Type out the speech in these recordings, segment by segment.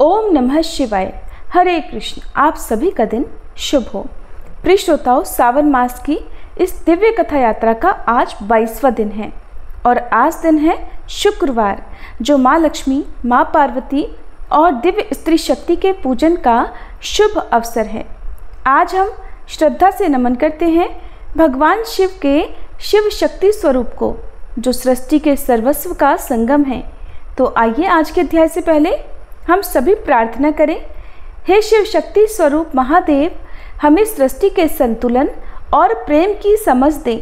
ओम नमः शिवाय। हरे कृष्ण। आप सभी का दिन शुभ हो। प्रिय श्रोताओं, सावन मास की इस दिव्य कथा यात्रा का आज 22वां दिन है और आज दिन है शुक्रवार, जो माँ लक्ष्मी, माँ पार्वती और दिव्य स्त्री शक्ति के पूजन का शुभ अवसर है। आज हम श्रद्धा से नमन करते हैं भगवान शिव के शिव शक्ति स्वरूप को, जो सृष्टि के सर्वस्व का संगम है। तो आइए आज के अध्याय से पहले हम सभी प्रार्थना करें। हे शिव शक्ति स्वरूप महादेव, हमें सृष्टि के संतुलन और प्रेम की समझ दें,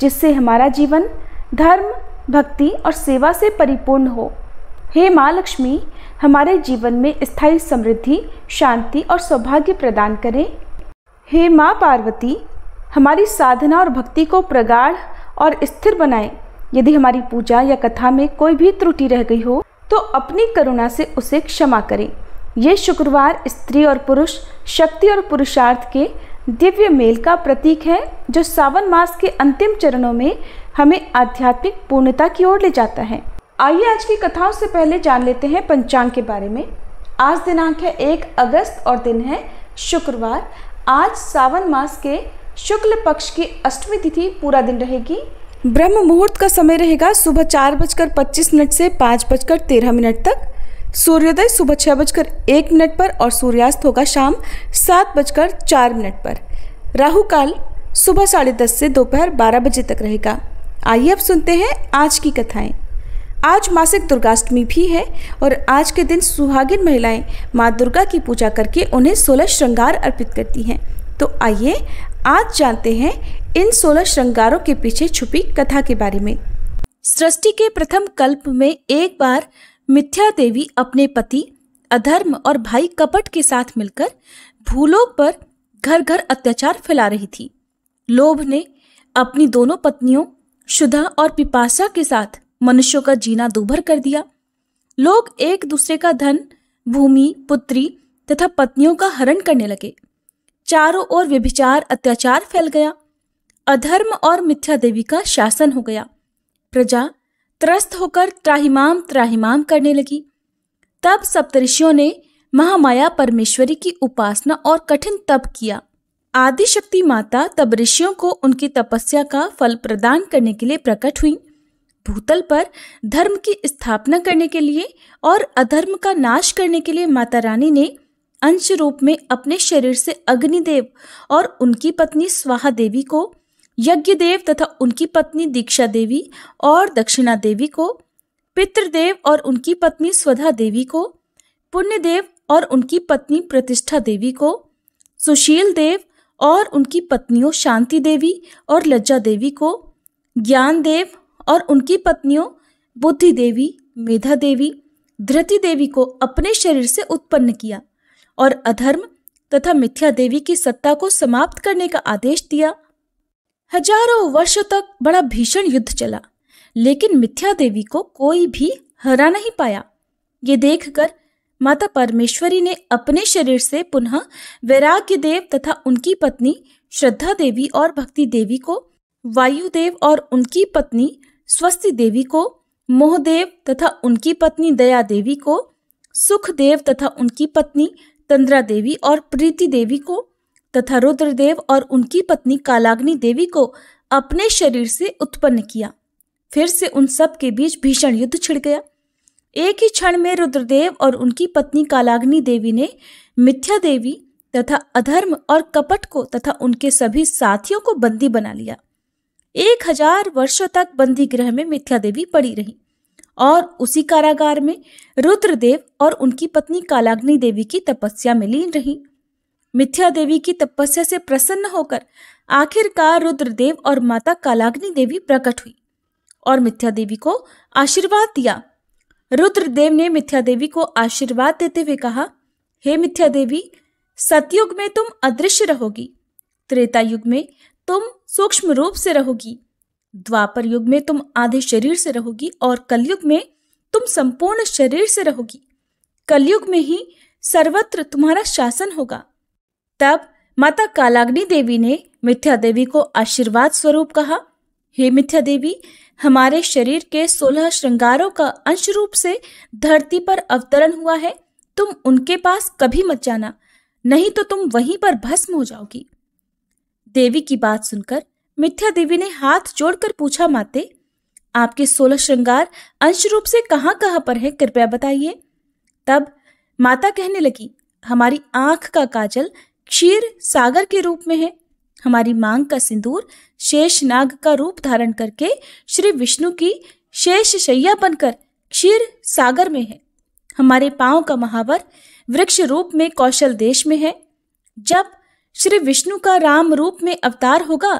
जिससे हमारा जीवन धर्म, भक्ति और सेवा से परिपूर्ण हो। हे माँ लक्ष्मी, हमारे जीवन में स्थायी समृद्धि, शांति और सौभाग्य प्रदान करें। हे माँ पार्वती, हमारी साधना और भक्ति को प्रगाढ़ और स्थिर बनाएं। यदि हमारी पूजा या कथा में कोई भी त्रुटि रह गई हो तो अपनी करुणा से उसे क्षमा करें। ये शुक्रवार स्त्री और पुरुष, शक्ति और पुरुषार्थ के दिव्य मेल का प्रतीक है, जो सावन मास के अंतिम चरणों में हमें आध्यात्मिक पूर्णता की ओर ले जाता है। आइए आज की कथाओं से पहले जान लेते हैं पंचांग के बारे में। आज दिनांक है 1 अगस्त और दिन है शुक्रवार। आज सावन मास के शुक्ल पक्ष की अष्टमी तिथि पूरा दिन रहेगी। ब्रह्म मुहूर्त का समय रहेगा सुबह 4:25 से 5:13 तक। सूर्योदय सुबह 6:01 पर और सूर्यास्त होगा शाम 7:04 पर। राहु काल सुबह 10:30 से दोपहर 12 बजे तक रहेगा। आइए अब सुनते हैं आज की कथाएं। आज मासिक दुर्गाष्टमी भी है और आज के दिन सुहागिन महिलाएं माँ दुर्गा की पूजा करके उन्हें 16 श्रृंगार अर्पित करती हैं। तो आइए आज जानते हैं इन 16 श्रृंगारों के पीछे छुपी कथा के बारे में। सृष्टि के प्रथम कल्प में एक बार मिथ्या देवी अपने पति अधर्म और भाई कपट के साथ मिलकर भूलोक पर घर घर अत्याचार फैला रही थी। लोभ ने अपनी दोनों पत्नियों क्षुधा और पिपासा के साथ मनुष्यों का जीना दूभर कर दिया। लोग एक दूसरे का धन, भूमि, पुत्री तथा पत्नियों का हरण करने लगे। चारों ओर व्यभिचार, अत्याचार फैल गया। अधर्म और मिथ्या देवी का शासन हो गया। प्रजा त्रस्त होकर त्राहिमाम त्राहिमाम करने लगी। तब सप्तऋषियों ने महामाया परमेश्वरी की उपासना और कठिन तप किया। आदि शक्ति माता तब ऋषियों को उनकी तपस्या का फल प्रदान करने के लिए प्रकट हुई। भूतल पर धर्म की स्थापना करने के लिए और अधर्म का नाश करने के लिए माता रानी ने अंश रूप में अपने शरीर से अग्निदेव और उनकी पत्नी स्वाहा देवी को, यज्ञदेव तथा उनकी पत्नी दीक्षा देवी और दक्षिणा देवी को, पितृदेव और उनकी पत्नी स्वधा देवी को, पुण्यदेव और उनकी पत्नी प्रतिष्ठा देवी को, सुशील देव और उनकी पत्नियों शांति देवी और लज्जा देवी को, ज्ञान देव और उनकी पत्नियों बुद्धि देवी, मेधा देवी, धृति देवी को अपने शरीर से उत्पन्न किया और अधर्म तथा मिथ्या देवी की सत्ता को समाप्त करने का आदेश दिया। हजारों वर्षों तक बड़ा भीषण युद्ध चला, लेकिन मिथ्या देवी को कोई भी हरा नहीं पाया। ये देखकर माता परमेश्वरी ने अपने शरीर से पुनः वैराग्य देव तथा उनकी पत्नी श्रद्धा देवी और भक्ति देवी को, वायुदेव और उनकी पत्नी स्वस्ति देवी को, मोहदेव तथा उनकी पत्नी दया देवी को, सुखदेव तथा उनकी पत्नी तंद्रा देवी और प्रीति देवी को तथा रुद्रदेव और उनकी पत्नी कालाग्नि देवी को अपने शरीर से उत्पन्न किया। फिर से उन सब के बीच भीषण युद्ध छिड़ गया। एक ही क्षण में रुद्रदेव और उनकी पत्नी कालाग्नि देवी ने मिथ्या देवी तथा अधर्म और कपट को तथा उनके सभी साथियों को बंदी बना लिया। 1000 वर्षों तक बंदी गृह में मिथ्या देवी पड़ी रही और उसी कारागार में रुद्रदेव और उनकी पत्नी कालाग्नि देवी की तपस्या में लीन रही। मिथ्या देवी की तपस्या से प्रसन्न होकर आखिरकार रुद्रदेव और माता कालाग्नि देवी प्रकट हुई और मिथ्या देवी को आशीर्वाद दिया। रुद्रदेव ने मिथ्या देवी को आशीर्वाद देते हुए कहा, हे मिथ्या देवी, सतयुग में तुम अदृश्य रहोगी, त्रेता युग में तुम सूक्ष्म रूप से रहोगी, द्वापर युग में तुम आधे शरीर से रहोगी और कलयुग में तुम संपूर्ण शरीर से रहोगी। कलयुग में ही सर्वत्र तुम्हारा शासन होगा। तब माता कालाग्नि देवी ने मिथ्या देवी को आशीर्वाद स्वरूप कहा, हे मिथ्या देवी, हमारे शरीर के 16 श्रृंगारों का अंश रूप से धरती पर अवतरण हुआ है, तुम उनके पास कभी मत जाना, नहीं तो तुम वहीं पर भस्म हो जाओगी। देवी की बात सुनकर मिथ्या देवी ने हाथ जोड़कर पूछा, माते आपके 16 श्रृंगार अंश रूप से कहाँ कहाँ पर है, कृपया बताइए। तब माता कहने लगी, हमारी आंख का काजल क्षीर सागर के रूप में है, हमारी मांग का सिंदूर शेष नाग का रूप धारण करके श्री विष्णु की शेष शैया बनकर क्षीर सागर में है, हमारे पांव का महावर वृक्ष रूप में कौशल देश में है। जब श्री विष्णु का राम रूप में अवतार होगा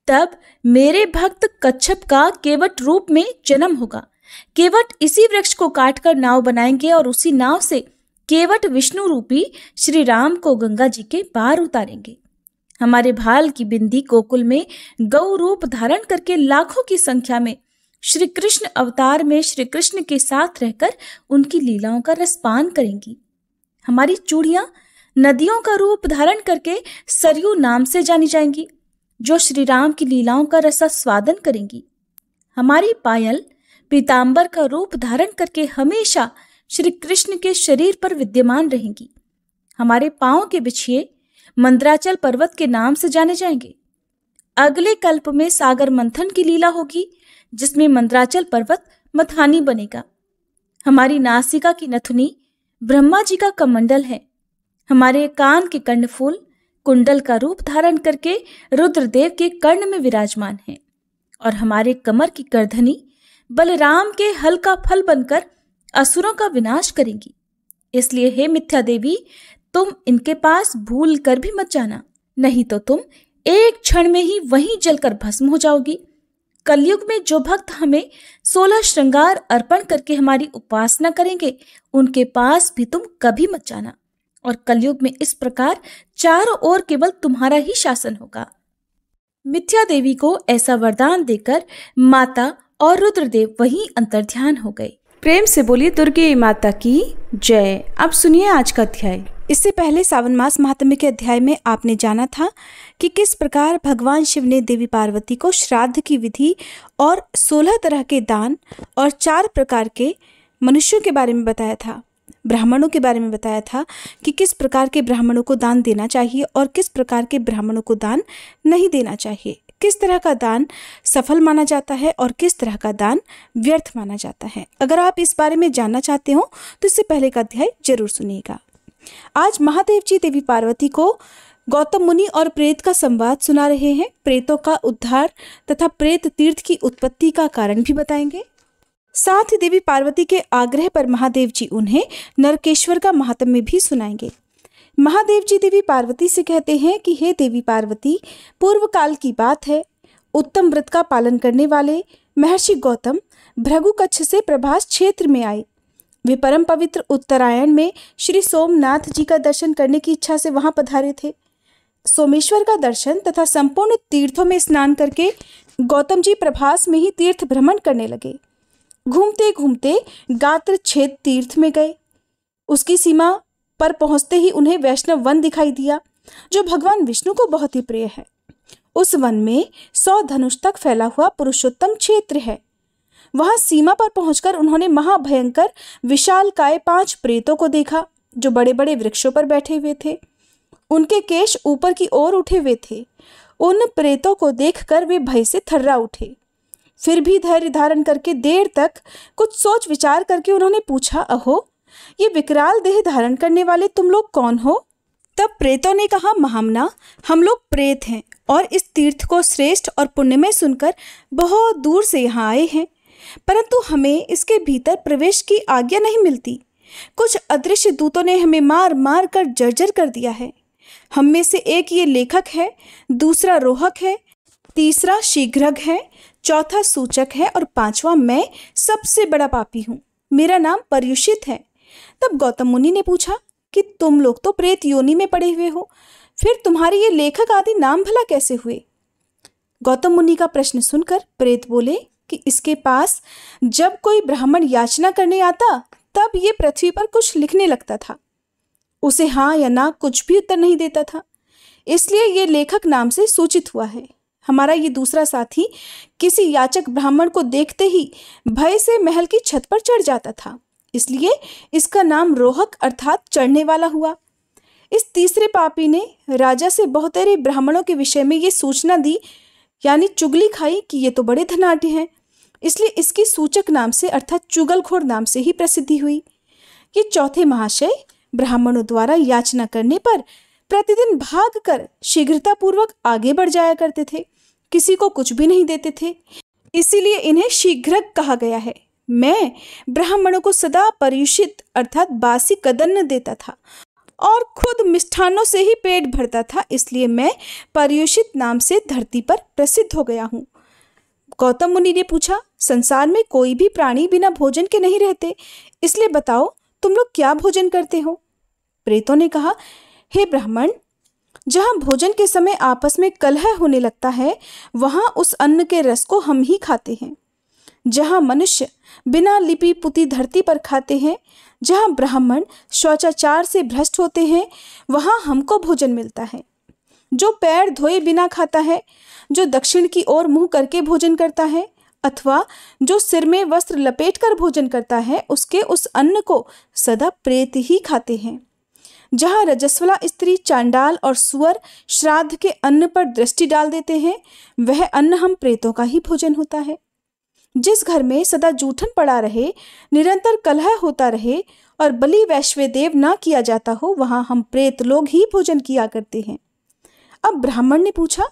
तब मेरे भक्त कच्छप का केवट रूप में जन्म होगा। केवट इसी वृक्ष को काटकर नाव बनाएंगे और उसी नाव से केवट विष्णु रूपी श्री राम को गंगा जी के पार उतारेंगे। हमारे भाल की बिंदी गोकुल में गौ रूप धारण करके लाखों की संख्या में श्री कृष्ण अवतार में श्री कृष्ण के साथ रहकर उनकी लीलाओं का रसपान करेंगी। हमारी चूड़ियां नदियों का रूप धारण करके सरयू नाम से जानी जाएंगी, जो श्री राम की लीलाओं का रसास्वादन करेंगी। हमारी पायल पीतांबर का रूप धारण करके हमेशा श्री कृष्ण के शरीर पर विद्यमान रहेंगी। हमारे पांव के बिछिए मंद्राचल पर्वत के नाम से जाने जाएंगे। अगले कल्प में सागर मंथन की लीला होगी, जिसमें मंद्राचल पर्वत मथानी बनेगा। हमारी नासिका की नथुनी ब्रह्मा जी का कमंडल है। हमारे कान के कर्णफूल कुंडल का रूप धारण करके रुद्रदेव के कर्ण में विराजमान है और हमारे कमर की करधनी बलराम के हल का फल बनकर असुरों का विनाश करेंगी। इसलिए हे मिथ्या देवी, तुम इनके पास भूल कर भी मत जाना, नहीं तो तुम एक क्षण में ही वहीं जलकर भस्म हो जाओगी। कलयुग में जो भक्त हमें 16 श्रृंगार अर्पण करके हमारी उपासना करेंगे, उनके पास भी तुम कभी मत जाना। और कलयुग में इस प्रकार चारों ओर केवल तुम्हारा ही शासन होगा। मिथ्या देवी को ऐसा वरदान देकर माता और रुद्रदेव वहीं अंतर्ध्यान हो गए। प्रेम से बोलिए दुर्गे माता की जय। अब सुनिए आज का अध्याय। इससे पहले सावन मास महात्म्य के अध्याय में आपने जाना था कि किस प्रकार भगवान शिव ने देवी पार्वती को श्राद्ध की विधि और 16 तरह के दान और 4 प्रकार के मनुष्यों के बारे में बताया था, ब्राह्मणों के बारे में बताया था कि किस प्रकार के ब्राह्मणों को दान देना चाहिए और किस प्रकार के ब्राह्मणों को दान नहीं देना चाहिए, किस तरह का दान सफल माना जाता है और किस तरह का दान व्यर्थ माना जाता है। अगर आप इस बारे में जानना चाहते हो तो इससे पहले का अध्याय जरूर सुनिएगा। आज महादेव जी देवी पार्वती को गौतम मुनि और प्रेत का संवाद सुना रहे हैं। प्रेतों का उद्धार तथा प्रेत तीर्थ की उत्पत्ति का कारण भी बताएंगे। साथ ही देवी पार्वती के आग्रह पर महादेव जी उन्हें नरकेश्वर का महात्म्य भी सुनाएंगे। महादेव जी देवी पार्वती से कहते हैं कि हे देवी पार्वती, पूर्व काल की बात है, उत्तम व्रत का पालन करने वाले महर्षि गौतम भृगु कच्छ से प्रभास क्षेत्र में आए। वे परम पवित्र उत्तरायण में श्री सोमनाथ जी का दर्शन करने की इच्छा से वहां पधारे थे। सोमेश्वर का दर्शन तथा संपूर्ण तीर्थों में स्नान करके गौतम जी प्रभास में ही तीर्थ भ्रमण करने लगे। घूमते घूमते गात्र छेद तीर्थ में गए। उसकी सीमा पर पहुंचते ही उन्हें वैष्णव वन दिखाई दिया, जो भगवान विष्णु को बहुत ही प्रिय है। उस वन में 100 धनुष तक फैला हुआ पुरुषोत्तम क्षेत्र है। वहां सीमा पर पहुंचकर उन्होंने महाभयंकर विशालकाय 5 प्रेतों को देखा, जो बड़े बड़े वृक्षों पर बैठे हुए थे। उनके केश ऊपर की ओर उठे हुए थे। उन प्रेतों को देखकर वे भय से थर्रा उठे। फिर भी धैर्य धारण करके देर तक कुछ सोच विचार करके उन्होंने पूछा, अहो, ये विकराल देह धारण करने वाले तुम लोग कौन हो? तब प्रेतों ने कहा, महामना, हम लोग प्रेत हैं और इस तीर्थ को श्रेष्ठ और पुण्यमय सुनकर बहुत दूर से यहाँ आए हैं, परंतु हमें इसके भीतर प्रवेश की आज्ञा नहीं मिलती। कुछ अदृश्य दूतों ने हमें मार मार कर जर्जर कर दिया है। हम में से एक ये लेखक है, दूसरा रोहक है, तीसरा शीघ्रग है, चौथा सूचक है और 5वां मैं सबसे बड़ा पापी हूँ। मेरा नाम पर्युषित है। तब गौतम मुनि ने पूछा कि तुम लोग तो प्रेत योनि में पड़े हुए हो, फिर तुम्हारे ये लेखक आदि नाम भला कैसे हुए? गौतम मुनि का प्रश्न सुनकर प्रेत बोले कि इसके पास जब कोई ब्राह्मण याचना करने आता तब ये पृथ्वी पर कुछ लिखने लगता था। उसे हाँ या ना कुछ भी उत्तर नहीं देता था, इसलिए ये लेखक नाम से सूचित हुआ है। हमारा ये दूसरा साथी किसी याचक ब्राह्मण को देखते ही भय से महल की छत पर चढ़ जाता था। इसलिए इसका नाम रोहक अर्थात चढ़ने वाला हुआ। इस तीसरे पापी ने राजा से बहुतेरे ब्राह्मणों के विषय में ये सूचना दी, यानी चुगली खाई कि ये तो बड़े धनाढ्य हैं, इसलिए इसकी सूचक नाम से अर्थात चुगलखोर नाम से ही प्रसिद्धि हुई। ये चौथे महाशय ब्राह्मणों द्वारा याचना करने पर प्रतिदिन भागकर शीघ्रता पूर्वक आगे बढ़ जाया करते थे, किसी को कुछ भी नहीं देते थे, इसीलिए इन्हें शीघ्रक कहा गया है। मैं ब्राह्मणों को सदा पर्युषित अर्थात बासी कदन्न देता था और खुद मिष्ठानों से ही पेट भरता था, इसलिए मैं पर्युषित नाम से धरती पर प्रसिद्ध हो गया हूँ। गौतम मुनि ने पूछा, संसार में कोई भी प्राणी बिना भोजन के नहीं रहते, इसलिए बताओ तुम लोग क्या भोजन करते हो? प्रेतों ने कहा, हे ब्राह्मण, जहाँ भोजन के समय आपस में कलह होने लगता है वहाँ उस अन्न के रस को हम ही खाते हैं। जहाँ मनुष्य बिना लिपि पुती धरती पर खाते हैं, जहाँ ब्राह्मण शौचाचार से भ्रष्ट होते हैं, वहाँ हमको भोजन मिलता है। जो पैर धोए बिना खाता है, जो दक्षिण की ओर मुंह करके भोजन करता है, अथवा जो सिर में वस्त्र लपेटकर भोजन करता है, उसके उस अन्न को सदा प्रेत ही खाते हैं। जहाँ रजस्वला स्त्री, चांडाल और सुअर श्राद्ध के अन्न पर दृष्टि डाल देते हैं, वह अन्न हम प्रेतों का ही भोजन होता है। जिस घर में सदा जूठन पड़ा रहे, निरंतर कलह होता रहे और बलि वैश्वदेव ना किया जाता हो, वहां हम प्रेत लोग ही भोजन किया करते हैं। अब ब्राह्मण ने पूछा,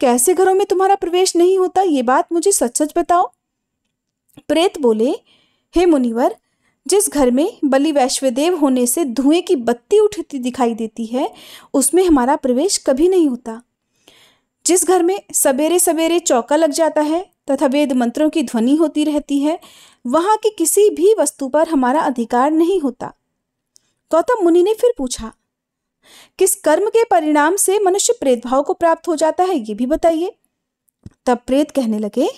कैसे घरों में तुम्हारा प्रवेश नहीं होता, ये बात मुझे सच सच बताओ। प्रेत बोले, हे मुनिवर, जिस घर में बलि वैश्वदेव होने से धुएं की बत्ती उठती दिखाई देती है, उसमें हमारा प्रवेश कभी नहीं होता। जिस घर में सवेरे सवेरे चौका लग जाता है तथा वेद मंत्रों की ध्वनि होती रहती है, वहां की किसी भी वस्तु पर हमारा अधिकार नहीं होता। गौतम मुनि ने फिर पूछा, किस कर्म के परिणाम से मनुष्य प्रेत भाव को प्राप्त हो जाता है, ये भी बताइए। तब प्रेत कहने लगे,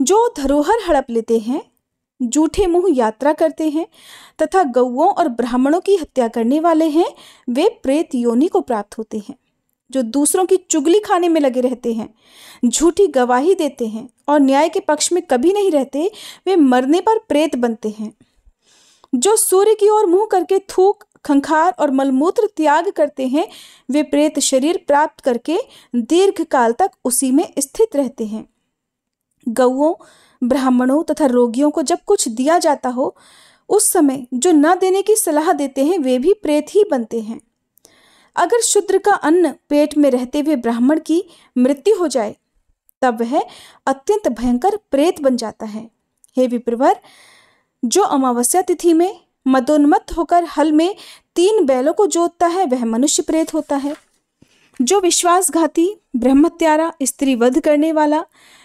जो धरोहर हड़प लेते हैं, जूठे मुंह यात्रा करते हैं तथा गौओं और ब्राह्मणों की हत्या करने वाले हैं, वे प्रेत योनि को प्राप्त होते हैं। जो दूसरों की चुगली खाने में लगे रहते हैं, झूठी गवाही देते हैं और न्याय के पक्ष में कभी नहीं रहते, वे मरने पर प्रेत बनते हैं। जो सूर्य की ओर मुंह करके थूक, खंखार और मलमूत्र त्याग करते हैं, वे प्रेत शरीर प्राप्त करके दीर्घ काल तक उसी में स्थित रहते हैं। गौओं, ब्राह्मणों तथा रोगियों को जब कुछ दिया जाता हो, उस समय जो न देने की सलाह देते हैं, वे भी प्रेत ही बनते हैं। अगर शूद्र का अन्न पेट में रहते हुए ब्राह्मण की मृत्यु हो जाए, तब वह अत्यंत भयंकर प्रेत बन जाता है। हे विप्रवर, जो अमावस्या तिथि में मदोन्मत्त होकर हल में 3 बैलों को जोतता है, वह मनुष्य प्रेत होता है। जो विश्वासघाती, ब्रह्मत्यारा, स्त्री वध करने वाला,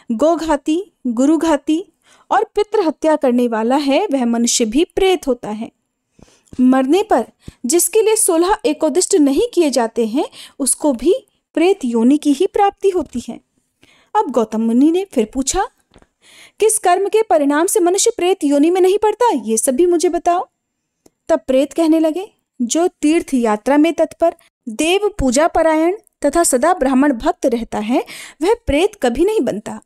गोघाती, गुरुघाती और पितृ हत्या करने वाला है, वह मनुष्य भी प्रेत होता है। मरने पर जिसके लिए 16 एकोदिष्ट नहीं किए जाते हैं, उसको भी प्रेत योनि की ही प्राप्ति होती है। अब गौतम मुनि ने फिर पूछा, किस कर्म के परिणाम से मनुष्य प्रेत योनि में नहीं पड़ता, ये सब भी मुझे बताओ। तब प्रेत कहने लगे, जो तीर्थ यात्रा में तत्पर, देव पूजा परायण तथा सदा ब्राह्मण भक्त रहता है, वह प्रेत कभी नहीं बनता।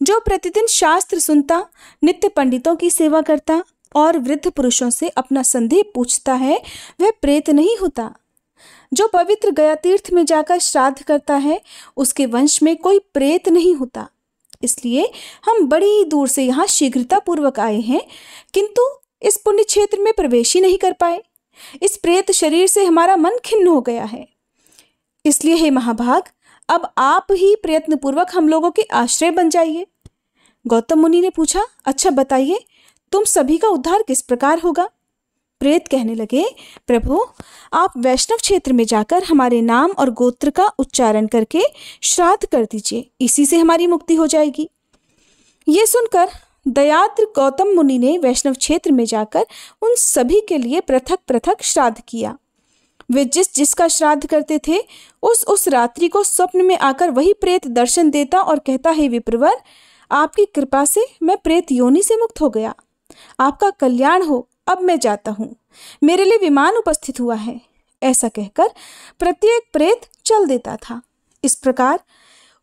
जो प्रतिदिन शास्त्र सुनता, नित्य पंडितों की सेवा करता और वृद्ध पुरुषों से अपना संदेह पूछता है, वह प्रेत नहीं होता। जो पवित्र गया तीर्थ में जाकर श्राद्ध करता है, उसके वंश में कोई प्रेत नहीं होता। इसलिए हम बड़ी दूर से यहाँ शीघ्रता पूर्वक आए हैं, किंतु इस पुण्य क्षेत्र में प्रवेश ही नहीं कर पाए। इस प्रेत शरीर से हमारा मन खिन्न हो गया है। इसलिए हे महाभाग, अब आप ही प्रयत्न पूर्वक हम लोगों के आश्रय बन जाइए। गौतम मुनि ने पूछा, अच्छा बताइए, तुम सभी का उद्धार किस प्रकार होगा? प्रेत कहने लगे, प्रभु, आप वैष्णव क्षेत्र में जाकर हमारे नाम और गोत्र का उच्चारण करके श्राद्ध कर दीजिए, इसी से हमारी मुक्ति हो जाएगी। ये सुनकर दयाद्र गौतम मुनि ने वैष्णव क्षेत्र में जाकर उन सभी के लिए पृथक पृथक श्राद्ध किया। वे जिस जिसका श्राद्ध करते थे, उस रात्रि को स्वप्न में आकर वही प्रेत दर्शन देता और कहता, हे विप्रवर, आपकी कृपा से मैं प्रेत योनि से मुक्त हो गया। आपका कल्याण हो, अब मैं जाता हूँ, मेरे लिए विमान उपस्थित हुआ है। ऐसा कहकर प्रत्येक प्रेत चल देता था। इस प्रकार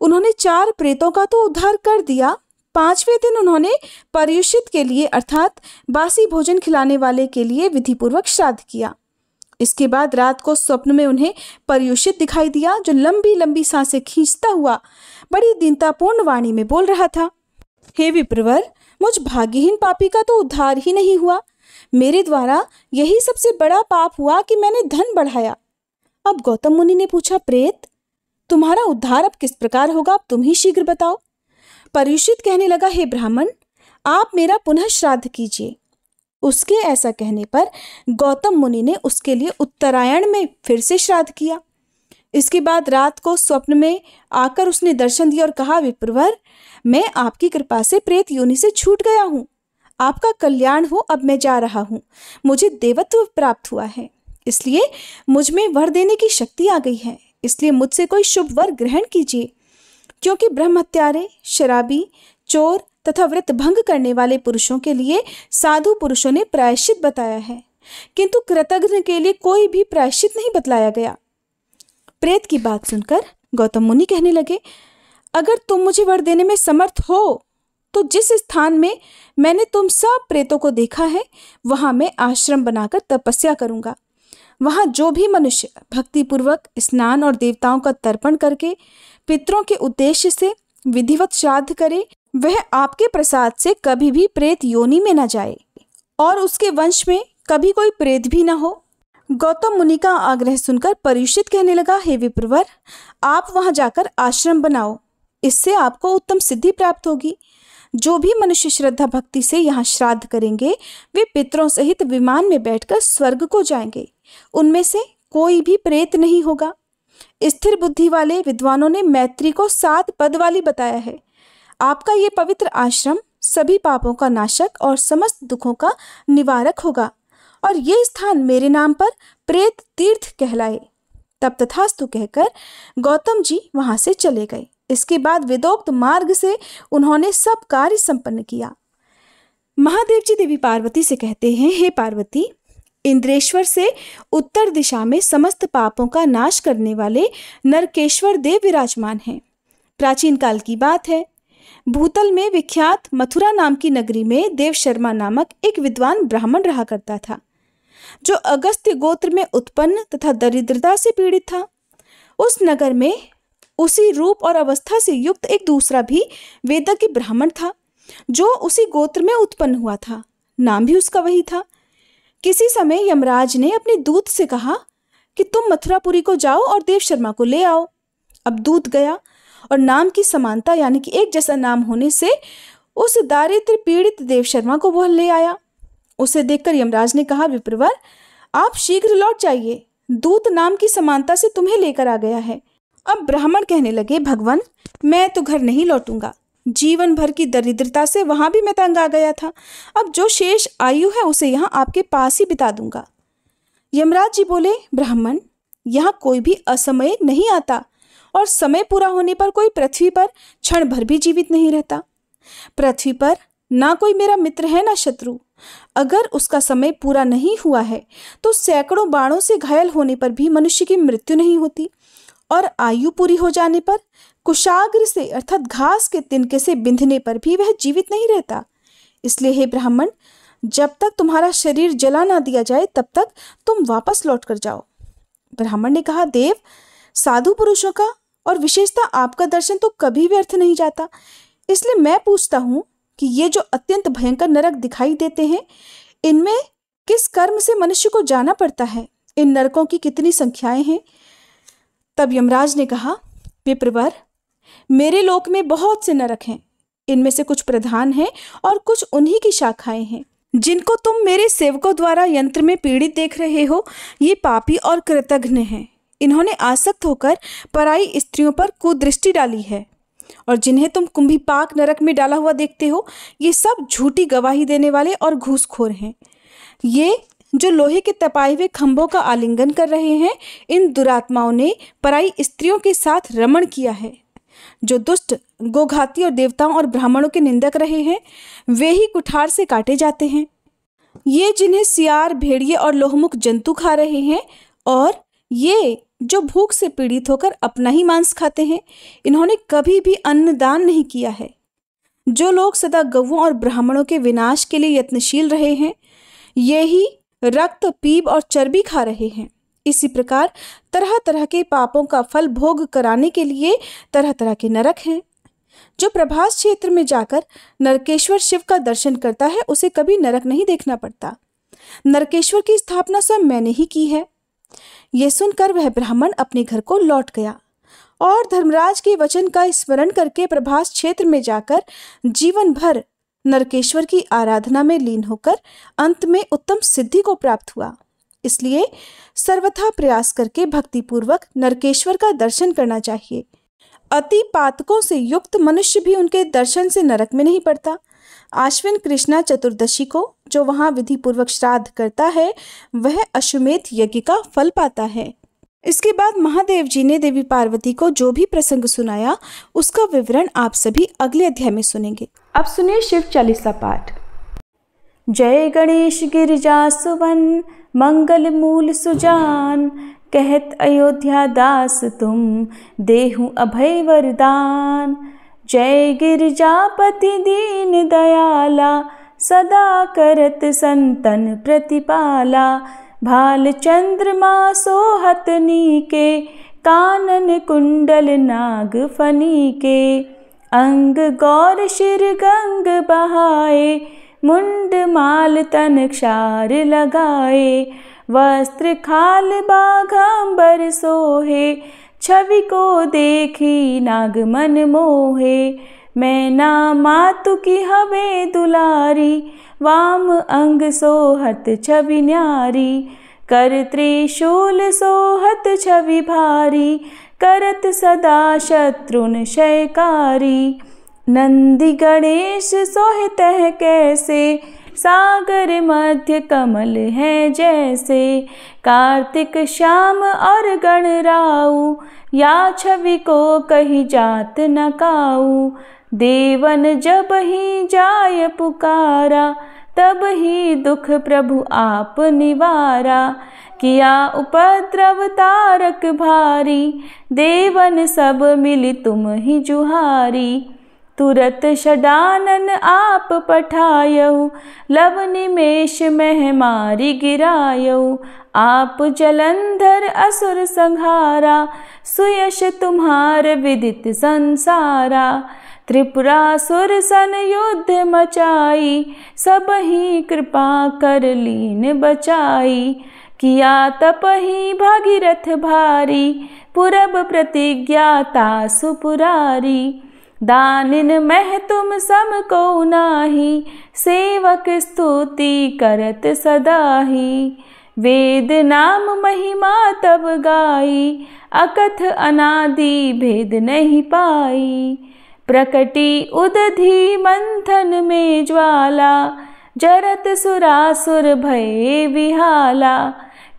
उन्होंने 4 प्रेतों का तो उद्धार कर दिया, 5वें दिन उन्होंने पर्युषित के लिए अर्थात बासी भोजन खिलाने वाले के लिए विधिपूर्वक श्राद्ध किया। इसके बाद रात को स्वप्न में उन्हें पर्युषित दिखाई दिया, जो लंबी लंबी सांसें खींचता हुआ बड़ी दीनतापूर्ण वाणी में बोल रहा था, हे विप्रवर, मुझ भाग्यहीन पापी का तो उद्धार ही नहीं हुआ। मेरे द्वारा यही सबसे बड़ा पाप हुआ कि मैंने धन बढ़ाया। अब गौतम मुनि ने पूछा, प्रेत, तुम्हारा उद्धार अब किस प्रकार होगा, अब तुम ही शीघ्र बताओ। पर्युषित कहने लगा, हे ब्राह्मण, आप मेरा पुनः श्राद्ध कीजिए। उसके ऐसा कहने पर गौतम मुनि ने उसके लिए उत्तरायण में फिर से श्राद्ध किया। इसके बाद रात को स्वप्न में आकर उसने दर्शन दिया और कहा, विप्रवर, मैं आपकी कृपा से प्रेत योनि से छूट गया हूँ। आपका कल्याण हो, अब मैं जा रहा हूँ। मुझे देवत्व प्राप्त हुआ है, इसलिए मुझ में वर देने की शक्ति आ गई है। इसलिए मुझसे कोई शुभ वर ग्रहण कीजिए, क्योंकि ब्रह्म हत्यारे, शराबी, चोर तथा व्रत भंग करने वाले पुरुषों के लिए साधु पुरुषों ने प्रायश्चित बताया है, किंतु कृतघ्न के लिए कोई भी प्रायश्चित नहीं बतलाया गया। प्रेत की बात सुनकर गौतम मुनि कहने लगे, अगर तुम मुझे वर देने में समर्थ हो तो जिस स्थान में मैंने तुम सब प्रेतों को देखा है, वहां मैं आश्रम बनाकर तपस्या करूंगा। वहां जो भी मनुष्य भक्तिपूर्वक स्नान और देवताओं का तर्पण करके पितरों के उद्देश्य से विधिवत श्राद्ध करे, वह आपके प्रसाद से कभी भी प्रेत योनि में न जाए और उसके वंश में कभी कोई प्रेत भी न हो। गौतम मुनि का आग्रह सुनकर पर्युषित कहने लगा, हे विप्रवर, आप वहां जाकर आश्रम बनाओ, इससे आपको उत्तम सिद्धि प्राप्त होगी। जो भी मनुष्य श्रद्धा भक्ति से यहाँ श्राद्ध करेंगे, वे पितरों सहित विमान में बैठकर स्वर्ग को जाएंगे। उनमें से कोई भी प्रेत नहीं होगा। स्थिर बुद्धि वाले विद्वानों ने मैत्री को 7 पद वाली बताया है। आपका ये पवित्र आश्रम सभी पापों का नाशक और समस्त दुखों का निवारक होगा और ये स्थान मेरे नाम पर प्रेत तीर्थ कहलाए। तब तथास्तु कहकर गौतम जी वहां से चले गए। इसके बाद वेदोक्त मार्ग से उन्होंने सब कार्य संपन्न किया। महादेव जी देवी पार्वती से कहते हैं, हे पार्वती, इंद्रेश्वर से उत्तर दिशा में समस्त पापों का नाश करने वाले नरकेश्वर देव विराजमान हैं। प्राचीन काल की बात है, भूतल में विख्यात मथुरा नाम की नगरी में देव शर्मा नामक एक विद्वान ब्राह्मण रहा करता था, जो अगस्त्य गोत्र में उत्पन्न तथा दरिद्रता से पीड़ित था। उस नगर में उसी रूप और अवस्था से युक्त एक दूसरा भी वेदज्ञ ब्राह्मण था, जो उसी गोत्र में उत्पन्न हुआ था। नाम भी उसका वही था। किसी समय यमराज ने अपने दूत से कहा कि तुम मथुरापुरी को जाओ और देव शर्मा को ले आओ। अब दूत गया और नाम की समानता यानी कि एक जैसा नाम होने से उस दारिद्र्य पीड़ित देव शर्मा को वह ले आया। उसे देखकर यमराज ने कहा, विप्रवर, आप शीघ्र लौट जाइए, दूत नाम की समानता से तुम्हें लेकर आ गया है। अब ब्राह्मण कहने लगे, भगवान, मैं तो घर नहीं लौटूंगा। जीवन भर की दरिद्रता से वहां भी मैं तंग आ गया था। अब जो शेष आयु है उसे यहाँ आपके पास ही बिता दूंगा। यमराज जी बोले, ब्राह्मण, यहाँ कोई भी असमय नहीं आता और समय पूरा होने पर कोई पृथ्वी पर क्षण भर भी जीवित नहीं रहता। पृथ्वी पर ना कोई मेरा मित्र है ना शत्रु। अगर उसका समय पूरा नहीं हुआ है तो सैकड़ों बाणों से घायल होने पर भी मनुष्य की मृत्यु नहीं होती और आयु पूरी हो जाने पर कुशाग्र से अर्थात घास के तिनके से बिंधने पर भी वह जीवित नहीं रहता। इसलिए हे ब्राह्मण, जब तक तुम्हारा शरीर जला ना दिया जाए तब तक तुम वापस लौट कर जाओ। ब्राह्मण ने कहा, देव, साधु पुरुषों का और विशेषतः आपका दर्शन तो कभी व्यर्थ नहीं जाता। इसलिए मैं पूछता हूँ कि ये जो अत्यंत भयंकर नरक दिखाई देते हैं, इनमें किस कर्म से मनुष्य को जाना पड़ता है? इन नरकों की कितनी संख्याएं हैं? तब यमराज ने कहा, विप्रवर, मेरे लोक में बहुत से नरक हैं। इनमें से कुछ प्रधान हैं और कुछ उन्हीं की शाखाएं हैं। जिनको तुम मेरे सेवकों द्वारा यंत्र में पीड़ित देख रहे हो, ये पापी और कृतघ्न हैं। इन्होंने आसक्त होकर पराई स्त्रियों पर कुदृष्टि डाली है। और जिन्हें तुम कुंभीपाक नरक में डाला हुआ देखते हो, ये सब झूठी गवाही देने वाले और घूसखोर हैं। ये जो लोहे के तपाए हुए खंभों का आलिंगन कर रहे हैं, इन दुरात्माओं ने पराई स्त्रियों के साथ रमण किया है। जो दुष्ट गोघाती और देवताओं और ब्राह्मणों के निंदक रहे हैं, वे ही कुठार से काटे जाते हैं। ये जिन्हें सियार, भेड़िए और लोहमुख जंतु खा रहे हैं, और ये जो भूख से पीड़ित होकर अपना ही मांस खाते हैं, इन्होंने कभी भी अन्नदान नहीं किया है। जो लोग सदा गौओं और ब्राह्मणों के विनाश के लिए यत्नशील रहे हैं, यही रक्त, पीप और चर्बी खा रहे हैं। इसी प्रकार तरह तरह के पापों का फल भोग कराने के लिए तरह तरह के नरक हैं। जो प्रभास क्षेत्र में जाकर नरकेश्वर शिव का दर्शन करता है, उसे कभी नरक नहीं देखना पड़ता। नरकेश्वर की स्थापना स्वयं मैंने ही की है। यह सुनकर वह ब्राह्मण अपने घर को लौट गया और धर्मराज के वचन का स्मरण करके प्रभास क्षेत्र में जाकर जीवन भर नरकेश्वर की आराधना में लीन होकर अंत में उत्तम सिद्धि को प्राप्त हुआ। इसलिए सर्वथा प्रयास करके भक्तिपूर्वक नरकेश्वर का दर्शन करना चाहिए। अति पातकों से युक्त मनुष्य भी उनके दर्शन से नरक में नहीं पड़ता। आश्विन कृष्णा चतुर्दशी को जो वहां विधि पूर्वक श्राद्ध करता है, वह अश्वमेध यज्ञ का फल पाता है। इसके बाद महादेव जी ने देवी पार्वती को जो भी प्रसंग सुनाया, उसका विवरण आप सभी अगले अध्याय में सुनेंगे। अब सुनिए शिव चालीसा पाठ। जय गणेश गिरिजा सुवन, मंगल मूल सुजान, कहत अयोध्या दास तुम, देहु अभय वरदान। जय गिरिजापति दीन दयाला, सदा करत संतन प्रतिपाला। भाल चंद्रमा सोहत नीके, कानन कुंडल नाग फनीके। अंग गौर शिर गंग बहाए, मुंड माल तन क्षार लगाए। वस्त्र खाल बाघांबर सोहे, छवि को देखी नाग मन मोहे। मैना मातु की हवे दुलारी, वाम अंग सोहत छवि न्यारी। कर त्रिशूल सोहत छवि भारी, करत सदा शत्रुन क्षयकारी। नंदी गणेश सोहित है कैसे, सागर मध्य कमल है जैसे। कार्तिक श्याम और गणराऊ, या छवि को कही जात न काऊ। देवन जब ही जाय पुकारा, तब ही दुख प्रभु आप निवारा। किया उपद्रव तारक भारी, देवन सब मिली तुम ही जुहारी। तुरत षडानन आप पठायऊ, लव निमेष मह मारी गिरायऊ। आप जलंधर असुर संहारा, सुयश तुम्हार विदित संसारा। त्रिपुरासुर सन युद्ध मचाई, सब ही कृपा कर लीन बचाई। किया तप ही भागीरथ भारी, पुरब प्रतिज्ञा तासु पुरारी। दानिन मह तुम सम को नाही, सेवक स्तुति करत सदाही। वेद नाम महिमा तब गाई, अकथ अनादि भेद नहीं पाई। प्रकटी उदधि मंथन में ज्वाला, जरत सुरासुर भय विहाला।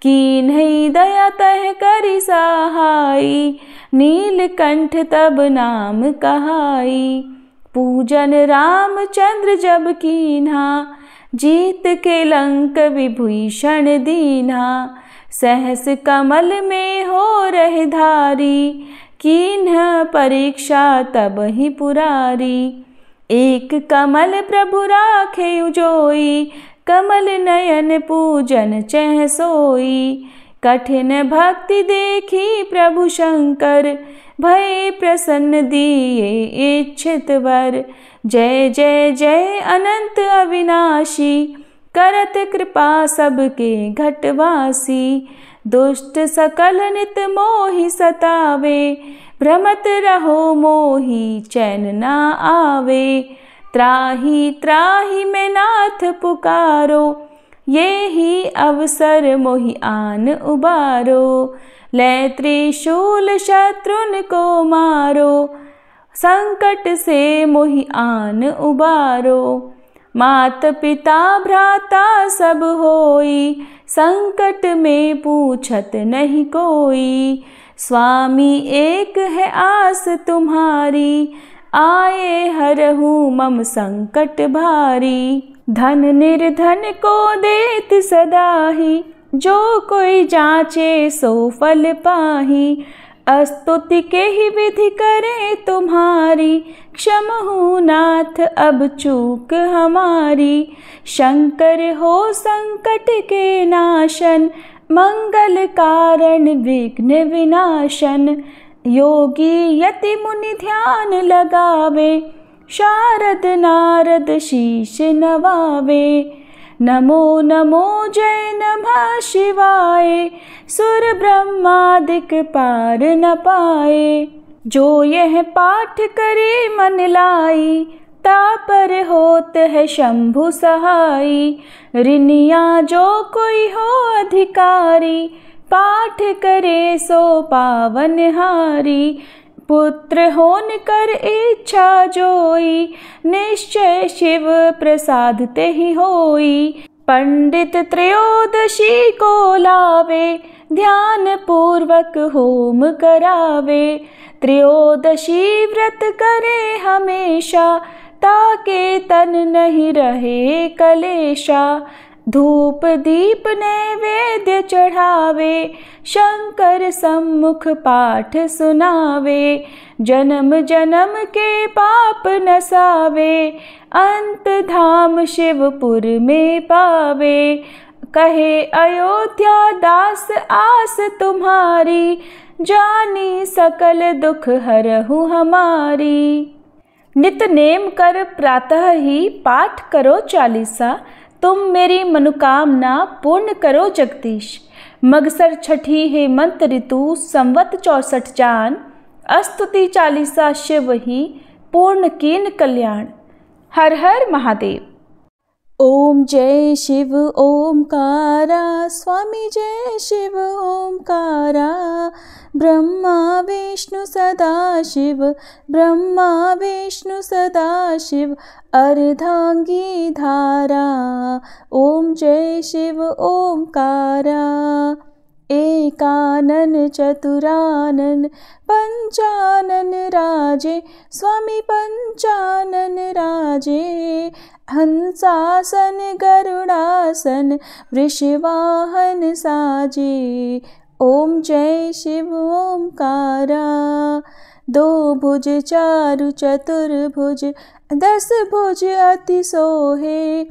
कीन्ही दया तह करि सहाई, नीलकंठ तब नाम कहाई। पूजन रामचंद्र जब कीन्हा, जीत के लंक विभीषण दीन्हा। सहस कमल में हो रहे धारी, कीन्ह परीक्षा तब ही पुरारी। एक कमल प्रभु राखे उजोई, कमल नयन पूजन चह सोई। कठिन भक्ति देखी प्रभु शंकर, भय प्रसन्न दिए इच्छित वर। जय जय जय अनंत अविनाशी, करत कृपा सबके घटवासी। दुष्ट सकल नित मोहि सतावे, भ्रमत रहो मोहि चैन ना आवे। त्राहि त्राहि मैं नाथ पुकारो, ये ही अवसर मोहि आन उबारो। लै त्रिशूल शत्रुन को मारो, संकट से मोहि आन उबारो। मात पिता भ्राता सब होई, संकट में पूछत नहीं कोई। स्वामी एक है आस तुम्हारी, आए हरहु मम संकट भारी। धन निर्धन को देत सदाही, जो कोई जाचे सो फल पाही। स्तुति के ही विधि करें तुम्हारी, क्षम हूँ नाथ अब चूक हमारी। शंकर हो संकट के नाशन, मंगल कारण विघ्न विनाशन। योगी यति मुनि ध्यान लगावे, शारद नारद शीश नवावे। नमो नमो जय नमः शिवाय, सुर ब्रह्मादिक पार न पाए। जो यह पाठ करे मन लाई, तापर होत है शंभु सहाई। ऋनिया जो कोई हो अधिकारी, पाठ करे सो पावन हारी। पुत्र होन कर इच्छा जोई, निश्चय शिव प्रसाद ते ही होई। पंडित त्रयोदशी को लावे, ध्यान पूर्वक होम करावे। त्रयोदशी व्रत करे हमेशा, ताके तन नहीं रहे कलेशा। धूप दीप नैवेद्य चढ़ावे, शंकर सम्मुख पाठ सुनावे। जन्म जन्म के पाप नसावे, अंत धाम शिवपुर में पावे। कहे अयोध्या दास आस तुम्हारी, जानी सकल दुख हरहु हमारी। नित नेम कर प्रातः ही पाठ करो चालीसा, तुम मेरी मनोकामना पूर्ण करो जगदीश। मगसर छठी हेमंत ऋतु संवत 64 जान, स्तुति चालीसा शिव ही पूर्ण कीन कल्याण। हर हर महादेव। ओम जय शिव ओमकारा, स्वामी जय शिव ओमकारा। ब्रह्मा विष्णु सदा शिव, ब्रह्मा विष्णु सदा शिव, अर्धांगी धारा। ओम जय शिव ओमकारा। एकानन चतुरानन पंचानन राजे, स्वामी पंचानन राजे। हंसासन गरुड़ासन, वृषवाहन साजे। ओम जय शिव ओमकारा। दो भुज चारु चतुर्भुज, 10 भुज अति सोहे,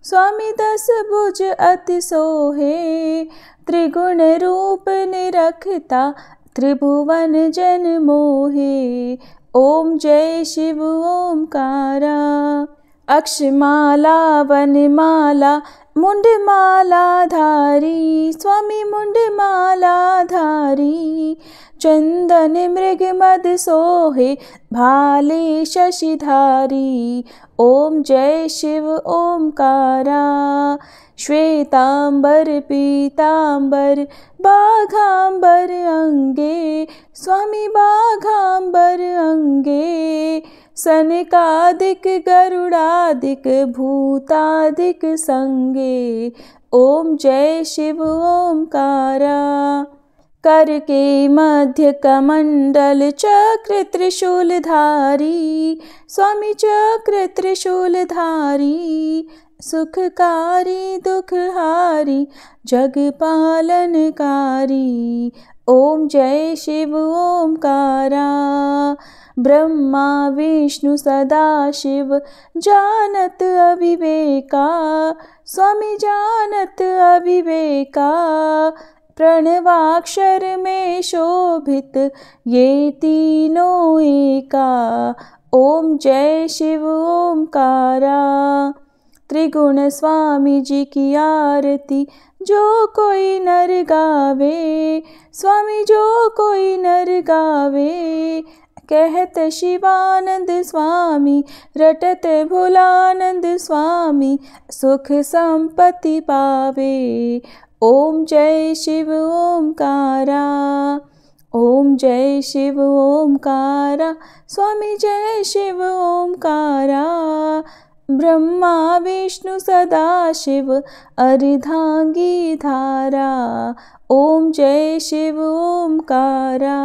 स्वामी 10 भुज अति सोहे। त्रिगुण रूप निरखता, त्रिभुवन जन मोहे। ओम जय शिव ओमकारा। अक्षमाला वनमाला, मुंडमाला धारी, स्वामी मुंडमाला धारी। चंदन मृग मद सोहे, भाले शशिधारी। ओम जय शिव ओमकारा। श्वेतांबर पीतांबर, बाघांबर अंगे, स्वामी बाघांबर अंगे। सनकादिक गरुड़ादिक, भूतादिक संगे। ओम जय शिव ओमकारा। कर के मध्य कमंडल, चक्र त्रिशूलधारी, स्वामी चक्र त्रिशूलधारी। सुखकारी दुखहारी, जग पालनकारी। ओम जय शिव ओमकारा। ब्रह्मा विष्णु सदा शिव, जानत अविवेका, स्वामी जानत अविवेका। प्रणवाक्षर में शोभित, ये तीनों एका। ओम जय शिव ओमकारा। त्रिगुण स्वामी जी की आरती, जो कोई नर गावे, स्वामी जो कोई नर गावे। कहत शिवानंद स्वामी, रटत भोलानंद स्वामी, सुख संपत्ति पावे। ओम जय शिव ओमकारा। ओम जय शिव ओमकारा, स्वामी जय शिव ओमकारा। ब्रह्मा विष्णु सदा शिव, अर्धांगी धारा। ओम जय शिव ओमकारा।